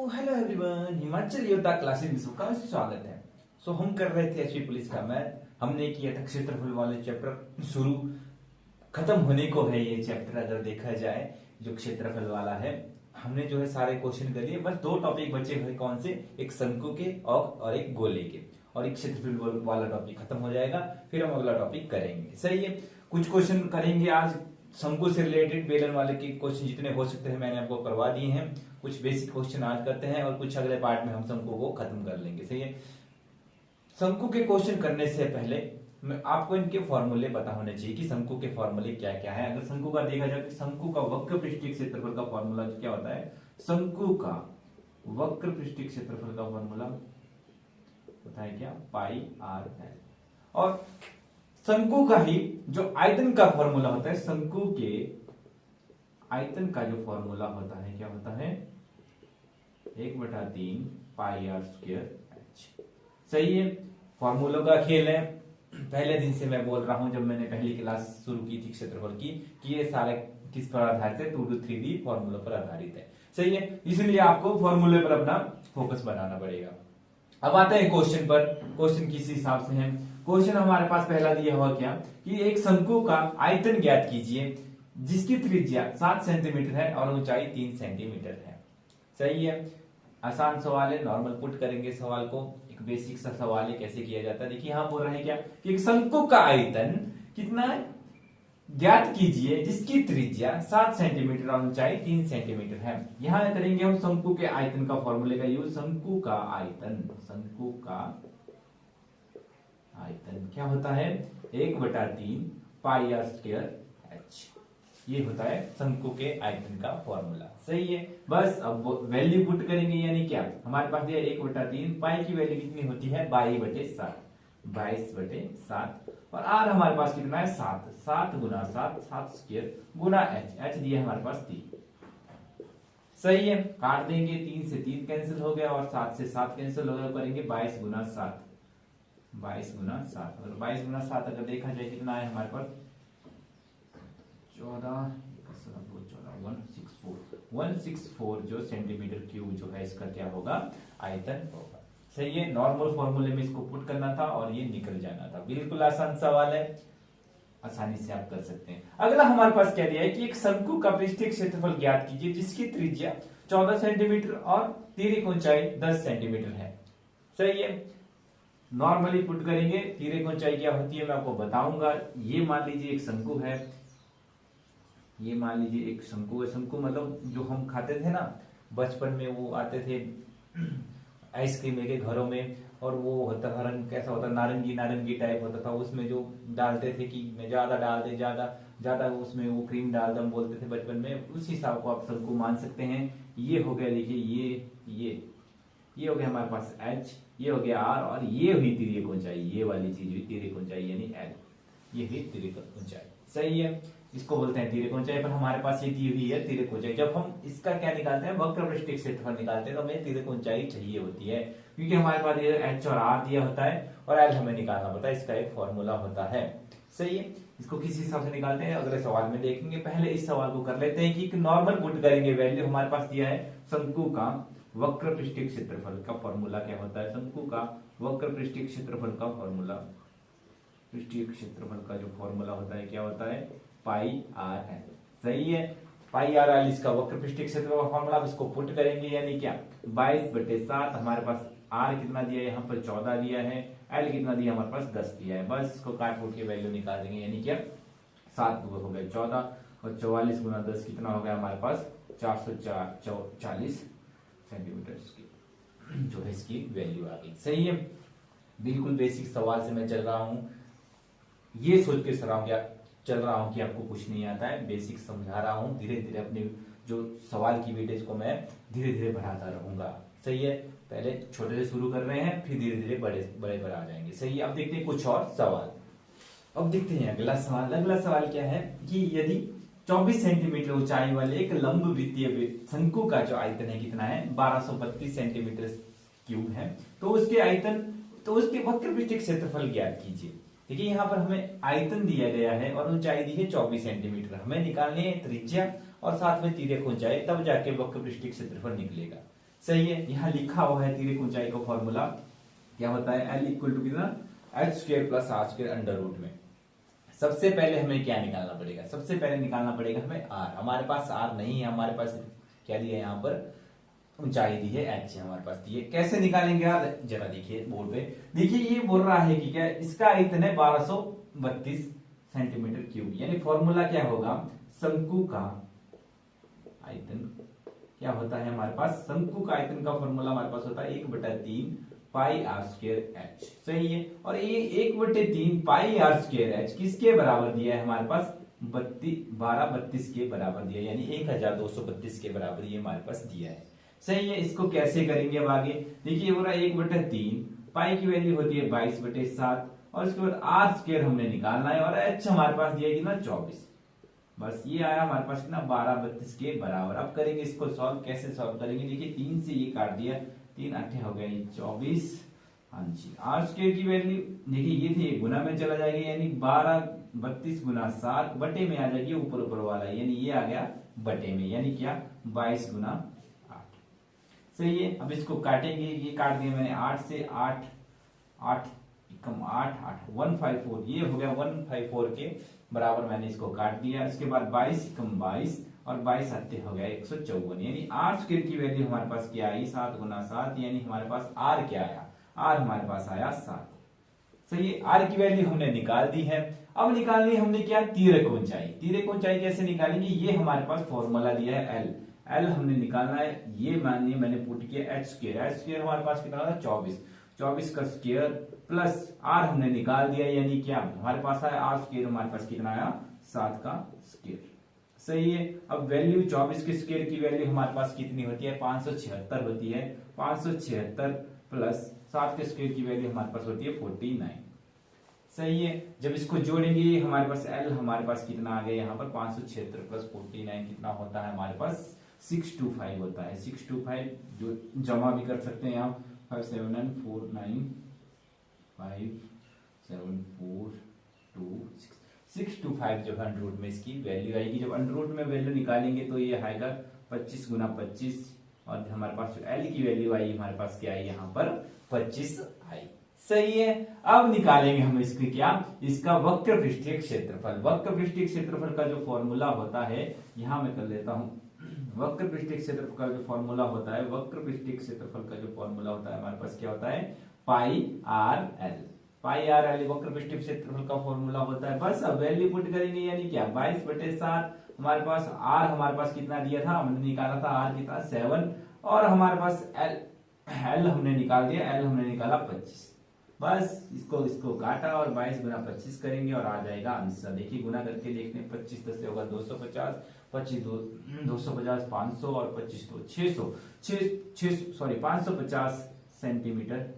Hello everyone, Himachal योद्धा classes में सबका स्वागत है। हम कर रहे थे एसपी पुलिस का मैथ। हमने किया था क्षेत्रफल वाले चैप्टर शुरू, खत्म होने को है ये चैप्टर। अगर देखा जाए जो क्षेत्रफल वाला है, हमने जो है सारे क्वेश्चन कर लिए। बस दो टॉपिक बचे हुए, कौन से? एक शंकु के और एक गोले के, और एक क्षेत्रफल वाला टॉपिक खत्म हो जाएगा, फिर हम अगला टॉपिक करेंगे। सही है, कुछ क्वेश्चन करेंगे आज शंकु से रिलेटेड। बेलन वाले के क्वेश्चन जितने हो सकते हैं मैंने आपको करवा दिए हैं। कुछ बेसिक क्वेश्चन आज करते हैं और कुछ अगले पार्ट में हम शंकु को खत्म कर लेंगे। सही है, शंकु के क्वेश्चन करने से पहले मैं आपको इनके फॉर्मूले पता होने चाहिए कि शंकु के फॉर्मूले क्या क्या है। अगर शंकु का देखा जाए तो शंकु का वक्र पृष्ठीय क्षेत्रफल का फॉर्मूला क्या होता है? शंकु का वक्र पृष्ठीय क्षेत्रफल का फॉर्मूला होता है क्या? पाई आर एल। और शंकु का ही जो आयतन का फॉर्मूला होता है, शंकु के आयतन का जो फॉर्मूला होता है क्या होता है? 1/3 पाई आर स्क्वायर एच। सही है, फॉर्मूलों का खेल है। पहले दिन से मैं बोल रहा हूं, जब मैंने पहली क्लास शुरू की थी क्षेत्रफल की, कि ये सारे किस पर आधारित है? 2 to 3D फॉर्मूला पर आधारित है। सही है, इसलिए आपको फॉर्मूले पर अपना फोकस बनाना पड़ेगा। अब आते हैं क्वेश्चन पर। क्वेश्चन किस हिसाब से है? क्वेश्चन हमारे पास पहला दिया हुआ क्या कि एक शंकु का आयतन ज्ञात कीजिए जिसकी त्रिज्या 7 सेंटीमीटर है और ऊंचाई 3 सेंटीमीटर है। सही है, आसान सवाल है, नॉर्मल पुट करेंगे सवाल को। एक बेसिक सा सवाल है, कैसे किया जाता है। देखिए यहां बोल रहे हैं क्या कि एक शंकु का आयतन कितना ज्ञात कीजिए जिसकी त्रिज्या 7 सेंटीमीटर और ऊंचाई 3 सेंटीमीटर है। यहां करेंगे हम शंकु के आयतन का फॉर्मूले का यूज। शंकु का आयतन, शंकु का आयतन क्या होता है? 1/3 पाई आर स्क्वायर एच। ये होता है शंकु के आयतन का फॉर्मूला। सही है, बस अब वैल्यू पुट करेंगे, यानी क्या हमारे पास दिया 1/3, पाई की वैल्यू कितनी होती है? 22/7, 22/7। और आर हमारे पास कितना है? 7, 7 गुना 7, 7 स्क्वायर गुना एच। एच दिया हमारे पास 3। सही है, काट देंगे, 3 से 3 कैंसिल हो गया और 7 से 7 कैंसिल हो गया। करेंगे 22 गुना 7, 22 गुना 7। और 22 गुना 7 अगर देखा जाए कितना है हमारे पास? 164 जो सेंटीमीटर क्यूब जो है इसका क्या होगा? आयतन होगा। सही है, नॉर्मल फॉर्मूले में इसको पुट करना था और ये निकल जाना था। बिल्कुल आसान सवाल है, आसानी से आप कर सकते हैं। अगला हमारे पास क्या दिया है कि एक शंकु का पृष्ठीय क्षेत्रफल ज्ञात कीजिए जिसकी त्रिज्या 14 सेंटीमीटर और तिर्यक ऊंचाई 10 सेंटीमीटर है। सही है, नॉर्मली पुट करेंगे। तिर्यक ऊंचाई क्या होती है मैं आपको बताऊंगा। ये मान लीजिए एक शंकु है, ये मान लीजिए एक शंकु है। शंकु मतलब जो हम खाते थे ना बचपन में, वो आते थे आइसक्रीम के घरों में, और वो होता था रंग कैसा होता? नारंगी नारंगी टाइप होता था। उसमें जो डालते थे कि ज्यादा डाल दे, ज्यादा ज्यादा उसमें वो क्रीम डाल दे, हम बोलते थे बचपन में। उस हिसाब को आप शंकु मान सकते हैं। ये हो गया, देखिए ये हो गया हमारे पास एच, ये हो गया आर, और ये हुई तिर्यक ऊंचाई। ये वाली चीज हुई तिर्यक ऊंचाई यानी एल। ये हुई तिर्यक ऊंचाई। सही है, इसको बोलते हैं तिर्यक ऊंचाई। पर हमारे पास ये दी हुई है तिर्यक ऊंचाई। जब हम इसका क्या निकालते हैं? वक्र पृष्ठीय क्षेत्रफल निकालते हैं, तो हमें तिर्यक ऊंचाई चाहिए होती है, क्योंकि हमारे पास ये एच और आर दिया होता है और एल हमें निकालना होता है। इसका एक फॉर्मूला होता है। सही है, इसको किस हिसाब से निकालते हैं अगले सवाल में देखेंगे। पहले इस सवाल को कर लेते हैं कि नॉर्मल पुट करेंगे वैल्यू। हमारे पास दिया है शंकु का वक्र पृष्ठीय क्षेत्रफल का फॉर्मूला क्या होता है? शंकु का वक्र पृष्ठीय क्षेत्रफल का फॉर्मूला, पृष्ठीय क्षेत्रफल का जो फॉर्मूला होता है क्या होता है? पाई आर एल। सही है, पाई आर एल इसका वक्र पृष्ठीय क्षेत्रफल का फॉर्मूला। इसको पुट करेंगे, यानी क्या 22/7। हमारे पास आर कितना दिया है? यहाँ पर 14 दिया है। एल कितना दिया? हमारे पास 10 दिया है। बस इसको काट फूट के वैल्यू निकाल देंगे, यानी क्या 7 हो गया 14, और 44 गुना 10 कितना हो गया हमारे पास? 440 सेंटीमीटर की जो है इसकी वैल्यू आ गई। सही है, बिल्कुल बेसिक सवाल से मैं चल रहा हूं। ये सोच के चल रहा हूं कि आपको कुछ नहीं आता है, बेसिक समझा रहा हूं। धीरे धीरे अपने जो सवाल की वेटेज को मैं धीरे धीरे बढ़ाता रहूंगा। सही है, पहले छोटे से शुरू कर रहे हैं, फिर धीरे धीरे बड़े बड़े पर आ जाएंगे। सही है, अब देखते हैं कुछ और सवाल। अब देखते हैं अगला सवाल। अगला सवाल क्या है कि यदि 24 सेंटीमीटर ऊंचाई वाले एक लंब वृत्तीय शंकु का जो आयतन है कितना है? 1232 सेंटीमीटर क्यूब है, तो उसके आयतन, तो उसके वक्र पृष्ठीय क्षेत्रफल ज्ञात कीजिए। देखिए यहाँ पर हमें आयतन दिया गया है और ऊंचाई दी है 24 सेंटीमीटर। हमें निकालनी है त्रिज्या और साथ में तिर्यक ऊंचाई, तब जाके वक्र पृष्ठीय क्षेत्रफल निकलेगा। सही है, यहाँ लिखा हुआ है तिर्यक ऊंचाई का फॉर्मूला क्या होता है, L इक्वल टू कितना, h² plus r² under root में। सबसे पहले हमें क्या निकालना पड़ेगा, सबसे पहले निकालना पड़ेगा हमें r। हमारे पास r नहीं है, हमारे पास क्या दिया है यहाँ पर, ऊंचाई दी है h हमारे पास दी है। कैसे निकालेंगे यार, जरा देखिए बोर्ड पे। देखिए ये बोल रहा है कि क्या, इसका आयतन है 1232 सेंटीमीटर क्यूब, यानी फॉर्मूला क्या होगा, शंकु का आयतन क्या होता है हमारे पास, शंकु का आयतन का फॉर्मूला हमारे पास होता है 1/3 पाई r² h। सही है, और ये 1/3 पाई r² h किसके बराबर दिया है हमारे पास, 1232 के बराबर दिया है, यानी 1232 के बराबर ये हमारे पास दिया है। सही है, इसको कैसे करेंगे अब आगे, देखिए बोला 1/3 पाई की वैल्यू होती है 22/7, और इसके बाद r² हमने निकालना है, और h हमारे पास दिया है कितना 24। बस ये आया हमारे पास ना 1232 के बराबर। अब करेंगे इसको सॉल्व, कैसे सॉल्व करेंगे, देखिए 3 से ये काट दिया, 3 8 हो गए 24। हाँ जी, r² की वैल्यू देखिए ये थी, गुना में चला जाएगा, यानी 1232 गुना 7 बटे में आ जाएगी, ऊपर ऊपर वाला, यानी ये आ गया बटे में, यानी क्या 22 गुना 8। सही है, अब इसको काटेंगे, ये काट दिया मैंने 8 से 8 8 कम 8 8 154, ये हो गया 154 के बराबर, मैंने इसको काट दिया। इसके बाद 22 कम 22 और 22 आते हो गया 154, यानी r² की वैल्यू हमारे पास क्या आई, 7 गुना 7, यानी हमारे पास r क्या आया, r हमारे पास आया 7। सही है, r की वैल्यू हमने निकाल दी है। अब निकालनी हमने क्या, तिर्यक ऊंचाई। तिर्यक ऊंचाई कैसे निकालेंगे, ये हमारे पास फॉर्मूला दिया है L हमने निकालना है, ये मानिए मैंने पुट किया h² हमारे पास कितना था 24 का स्क्वायर प्लस r हमने निकाल दिया, यानी क्या हमारे पास आया r² हमारे पास कितना आया 7 का स्क्वायर। सही है, अब वैल्यू 24 के स्क्वायर की वैल्यू हमारे पास कितनी होती है, 576 होती है। 576 प्लस 7 के स्क्वायर की वैल्यू हमारे पास होती है 49। सही है, जब इसको जोड़ेंगे हमारे पास L हमारे पास कितना आ गया यहाँ पर, 576 प्लस 49 कितना होता है हमारे पास 625 होता है। 625 जो जमा भी कर सकते हैं आप, 5749 57426 जो है अंडर रूट में इसकी वैल्यू आएगी। जब अंडर रूट में वैल्यू निकालेंगे तो ये आएगा 25 गुना 25, और हमारे पास जो L की वैल्यू आई हमारे पास क्या आई यहाँ पर 25 आई। सही है, अब निकालेंगे हम इसके क्या, इसका वक्र पृष्ठीय क्षेत्रफल। वक्र पृष्ठीय क्षेत्रफल का जो फॉर्मूला होता है, यहां मैं कर लेता हूं, वक्र पृष्ठीय क्षेत्रफल का जो फॉर्मूला होता है, वक्र पृष्ठीय क्षेत्रफल का जो फॉर्मूला होता है हमारे पास क्या होता है, पाई आर एल वक्र पृष्ठीय क्षेत्रफल का फॉर्मूला होता है। बस अब वैल्यू पुट करेंगे, यानी क्या 22/7, हमारे पास आर हमारे पास कितना दिया था, हमने निकाला था आर कितना 7, और हमारे पास एल हमने निकाल दिया, एल हमने निकाला 25। बस इसको काटा और 22 गुना 25 करेंगे और आ जाएगा आंसर। देखिए गुना करके देखते हैं, 25 10 से होगा 250, 25 250 500 और 25 तो 600 550 सेंटीमीटर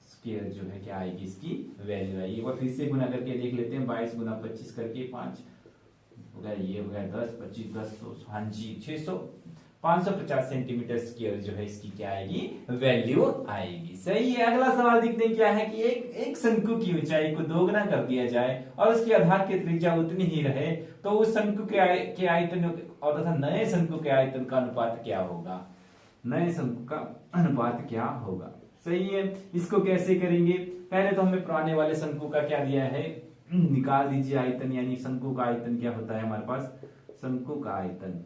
स्क्वायर जो है क्या आएगी इसकी वैल्यू आएगी। एक बार फिर से गुना करके देख लेते हैं, 22 गुना 25 करके 5 हो गया, ये हो गया 10 25 10 तो हाँ जी 550 सेंटीमीटर स्क्वायर जो है इसकी क्या आएगी वैल्यू आएगी। सही है, अगला सवाल देखते हैं क्या है कि एक शंकु की ऊंचाई को दोगुना कर दिया जाए और उसके आधार की त्रिज्या उतनी ही रहे, तो उस शंकु के आयतन और तथा नए शंकु के आयतन का अनुपात क्या होगा, नए शंकु का अनुपात क्या होगा। सही है, इसको कैसे करेंगे, पहले तो हमें पुराने वाले शंकु का क्या दिया है, निकाल दीजिए आयतन, यानी शंकु का आयतन क्या होता है हमारे पास, शंकु का आयतन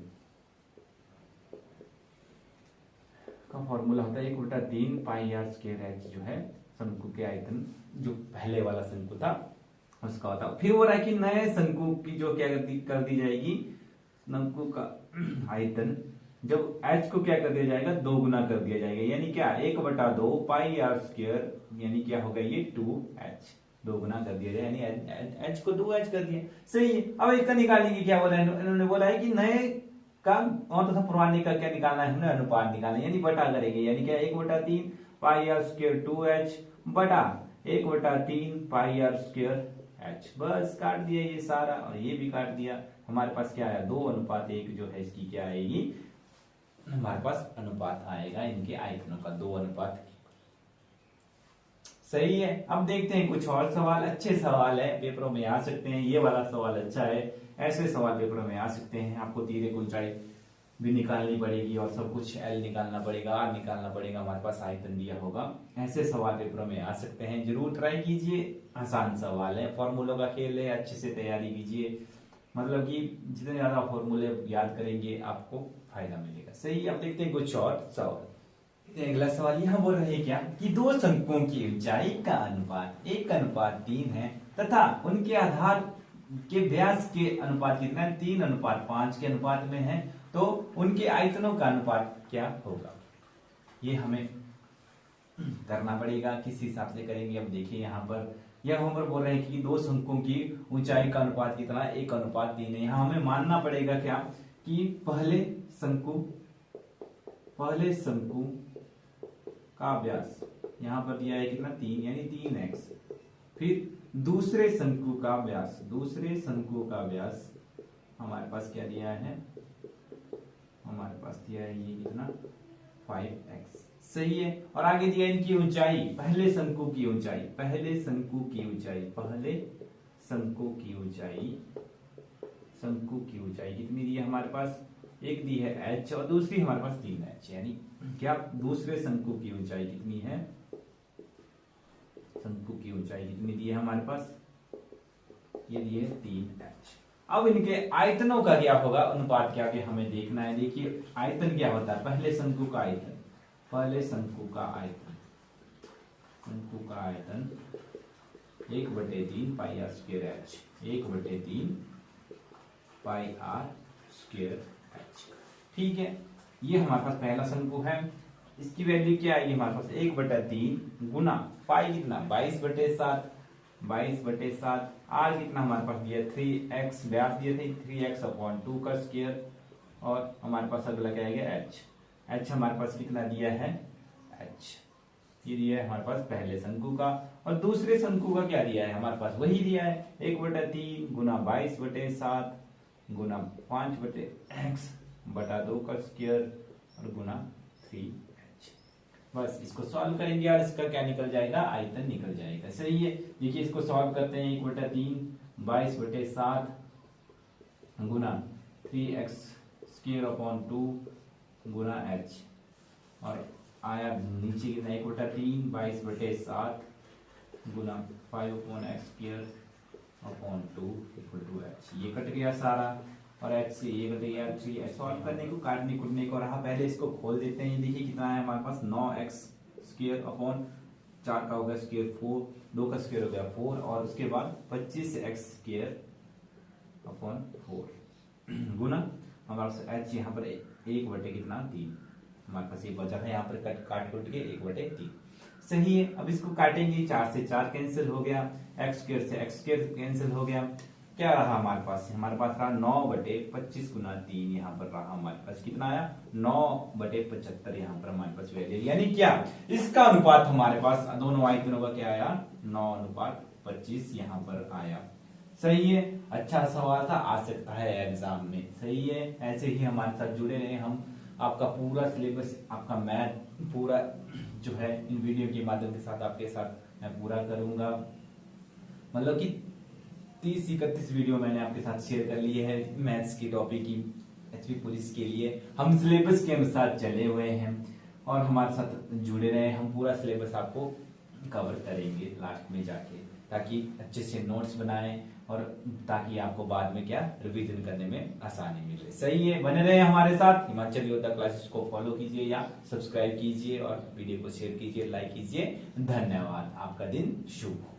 का फॉर्मूला होता है 1/3 पाई आर स्क्वायर एच, जो है शंकु के आयतन जो पहले वाला शंकु था उसका होता है। फिर हो रहा है कि नए शंकु की जो क्या कर दी जाएगी, शंकु का आयतन जब h को क्या कर दिया जाएगा, 2 गुना कर दिया जाएगा, यानी क्या 1/2 पाई आर स्क्वायर, यानी क्या होगा ये 2h, 2 गुना कर दिया जाए, यानी h को 2h कर दिया। सही है, अब इसका निकालेंगे, क्या बोला है इन्होंने बोला है कि नए का और तथा पुराने का क्या निकालना है, हमने अनुपात निकालना है, यानी बटा करेंगे, यानी क्या 1/3 पाई आर स्क्वायर 2h बटा 1/3 पाई आर स्क्वायर h। बस काट दिया ये सारा और ये भी काट दिया, हमारे पास क्या आया 2:1 जो है इसकी क्या आएगी, हमारे पास अनुपात आएगा इनके आयतनों का 2:1। सही है, अब देखते हैं कुछ और सवाल, अच्छे सवाल है पेपरों में आ सकते हैं, ये वाला सवाल अच्छा है, ऐसे सवाल पेपरों में आ सकते हैं। आपको तिर्यक ऊंचाई भी निकालनी पड़ेगी और सब कुछ एल निकालना पड़ेगा, आर निकालना पड़ेगा, हमारे पास आयतन दिया होगा। ऐसे सवाल पेपरों में आ सकते हैं, जरूर ट्राई कीजिए। आसान सवाल है, फॉर्मूलों का खेल है, अच्छे से तैयारी कीजिए। मतलब कि जितने ज्यादा फॉर्मूले याद करेंगे आपको फायदा मिलेगा। सही, अब देखते हैं कुछ और सवाल। अगला सवाल यहाँ बोल रहे हैं क्या कि दो शंकुओं की ऊंचाई का अनुपात 1:3 है तथा उनके आधार के व्यास के अनुपात कितना है, 3:5 के अनुपात में है, तो उनके आयतनों का अनुपात क्या होगा। ये हमें करना पड़ेगा, किस हिसाब से करेंगे। अब देखिए यहाँ पर यह हम पर बोल रहे हैं कि दो शंकुओं की ऊंचाई का अनुपात कितना है, 1:3 है। यहाँ हमें मानना पड़ेगा क्या कि पहले शंकु का व्यास यहाँ पर दिया है कितना, 3 यानी 3x। फिर दूसरे शंकु का व्यास हमारे पास क्या दिया है, हमारे पास दिया है ये कितना, 5x। सही है। और आगे दिया इनकी ऊंचाई, पहले शंकु की ऊंचाई कितनी दी है हमारे पास, एक दी है h और दूसरी हमारे पास 3h। यानी क्या दूसरे शंकु की ऊंचाई कितनी है, शंकु की ऊंचाई कितनी दी है हमारे पास, ये दी है 3h। अब इनके आयतनों का क्या होगा, अनुपात क्या के हमें देखना है। देखिए आयतन क्या होता है, पहले शंकु का आयतन 1/3 pi R square H, 1/3 pi R square H. ठीक है, ये हमारे पास पहला शंकु है। इसकी वैल्यू क्या आएगी हमारे पास, 1/3 गुना पाई कितना, 22/7 आर कितना हमारे पास दिया 3x, व्यास दिए थे 3x/2 का स्क्वायर। और हमारे पास अगला क्या आएगा h हमारे पास कितना दिया है h, ये दिया है हमारे पास पहले शंकु का। और दूसरे शंकु का क्या दिया है हमारे पास, वही दिया है 1/3 गुना 22/7 गुना 5/x/2 का स्क्वायर और गुना 3h। बस इसको सॉल्व करेंगे और इसका क्या निकल जाएगा, आयतन निकल जाएगा। सही है। देखिए इसको सॉल्व करते हैं, 1/3 22/7 गुना 3x² गुना h और आया नीचे कितना, 1/3 22/7 गुना 5/x² = h। ये कट गया सारा और h से ये कट गया 3h। सॉल्व करने को काटने कुटने को रहा, पहले इसको खोल देते हैं। देखिए कितना है हमारे पास, 9x² 4 का हो गया स्क्वायर 4, 2 का स्क्वायर हो गया 4 और उसके बाद 25x² 4 गुना हमारे पास h यहाँ पर 1/3 हमारे पास ये बचा है, यहाँ पर काट कुट के 1/3। सही है। अब इसको काटेंगे, 4 से 4 कैंसिल हो गया, x² से x² कैंसिल हो गया। क्या रहा हमारे पास रहा 9/25 गुना 3, यहाँ पर रहा हमारे पास कितना आया, 9/75 यहाँ पर हमारे पास वैल्यू। यानी क्या, इसका अनुपात हमारे पास दोनों आयतनों का क्या आया, 9:25 यहाँ पर आया। सही है। अच्छा सवाल था, आ सकता है एग्जाम में। सही है। ऐसे ही हमारे साथ जुड़े रहे, हम आपका पूरा सिलेबस, आपका मैथ पूरा जो है इन वीडियो के माध्यम के साथ आपके साथ मैं पूरा करूंगा। मतलब कि 30-31 वीडियो मैंने आपके साथ शेयर कर लिए है मैथ्स की टॉपिक की, एचपी पुलिस के लिए। हम सिलेबस के अनुसार चले हुए हैं और हमारे साथ जुड़े रहे, हम पूरा सिलेबस आपको कवर करेंगे लास्ट में जाके, ताकि अच्छे से नोट्स बनाएं और ताकि आपको बाद में क्या रिवीजन करने में आसानी मिले। सही है। बने रहे हमारे साथ। हिमाचल योद्धा क्लासेस को फॉलो कीजिए या सब्सक्राइब कीजिए और वीडियो को शेयर कीजिए, लाइक कीजिए। धन्यवाद। आपका दिन शुभ हो।